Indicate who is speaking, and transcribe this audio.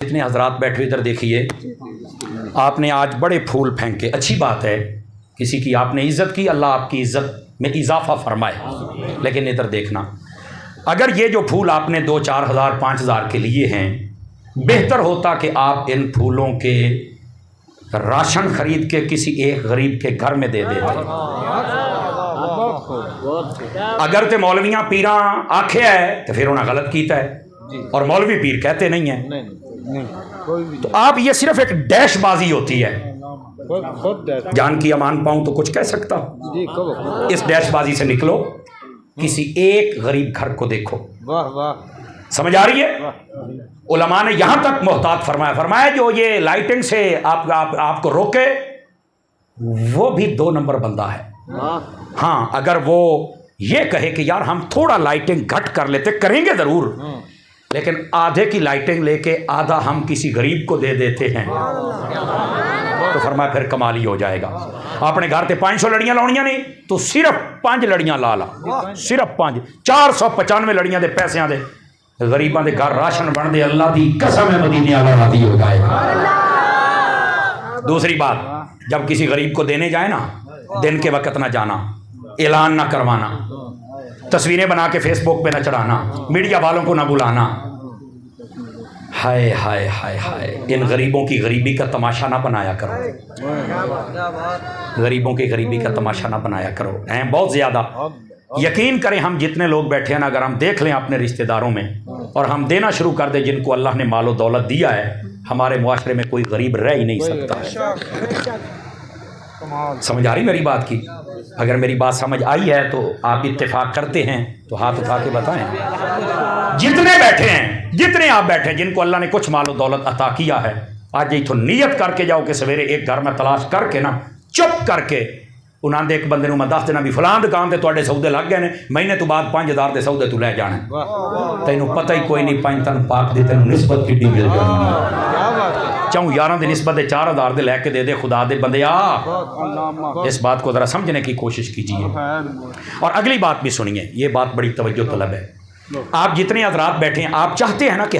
Speaker 1: इतने हजरात बैठे इधर देखिए, आपने आज बड़े फूल फेंके, अच्छी बात है, किसी की आपने इज़्ज़त की, अल्लाह आपकी इज़्ज़त में इजाफा फरमाए। लेकिन इधर देखना, अगर ये जो फूल आपने 2-4 हज़ार 5 हज़ार के लिए हैं, बेहतर होता कि आप इन फूलों के राशन खरीद के किसी एक गरीब के घर में दे देते। अगर तो मौलवियाँ पीरा आखे है तो फिर उन्हें गलत कीता है, और मौलवी पीर कहते नहीं है। तो आप ये सिर्फ एक डैशबाजी होती है, जान की अमान पाऊं तो कुछ कह सकता हूं। इस डैशबाजी से निकलो, किसी एक गरीब घर को देखो। समझ आ रही है? उलमा ने यहां तक मोहतात फरमाया जो ये लाइटिंग से आपको रोके, वो भी 2 नंबर बंदा है। हाँ, अगर वो ये कहे कि यार हम थोड़ा लाइटिंग घट कर लेते, करेंगे जरूर, लेकिन आधे की लाइटिंग लेके आधा हम किसी गरीब को दे देते हैं, तो फरमाया फिर कमाल ही हो जाएगा। अपने घर ते 500 लड़ियां लाउनियां नहीं, तो सिर्फ 5 लड़ियां ला ला, सिर्फ 5, 495 लड़ियां दे पैसियां दे गरीबां दे घर राशन बन दे, अल्लाह दी कसम है मदीने वाला राजी हो जाएगा। दूसरी बात, जब किसी गरीब को देने जाए ना, दिन के वक्त ना जाना, ऐलान ना करवाना, तस्वीरें बना के फेसबुक पे ना चढ़ाना, मीडिया वालों को ना बुलाना। हाय हाय हाय हाय, इन गरीबों की गरीबी का तमाशा ना बनाया करो, गरीबों की गरीबी का तमाशा ना बनाया करो। हैं बहुत ज़्यादा, यकीन करें, हम जितने लोग बैठे हैं ना, अगर हम देख लें अपने रिश्तेदारों में और हम देना शुरू कर दें जिनको अल्लाह ने मालो दौलत दिया है, हमारे मुआशरे में कोई गरीब रह ही नहीं सकता। समझ आ रही मेरी बात की? अगर मेरी बात समझ आई है तो आप इत्तेफाक करते हैं तो हाथ उठा के बताएं। जितने बैठे हैं, जितने आप बैठे हैं, जिनको अल्लाह ने कुछ मालो दौलत अता किया है, आज ये तो नियत करके जाओ कि सवेरे एक घर में तलाश करके ना, चुप करके उन्होंने दे एक बंदे को मैं दस देना भी फलां दुकान से तुहाडे सौदे लग गए ने, महीने तो बाद 5000 के सौदे तू लै जाना, तैनू पता ही कोई नहीं, 5 तन पाक दी तेन निस्बत किड्डी मिल जानी, चाहूँ 11 की निस्बत 4000 दे लैके दे दे। खुदा दे बंदे आ, इस बात को ज़रा समझने की कोशिश कीजिए। और अगली बात भी सुनिए, ये बात बड़ी तवज्जो तलब है। आप जितने हज़रात बैठे हैं, आप चाहते हैं ना कि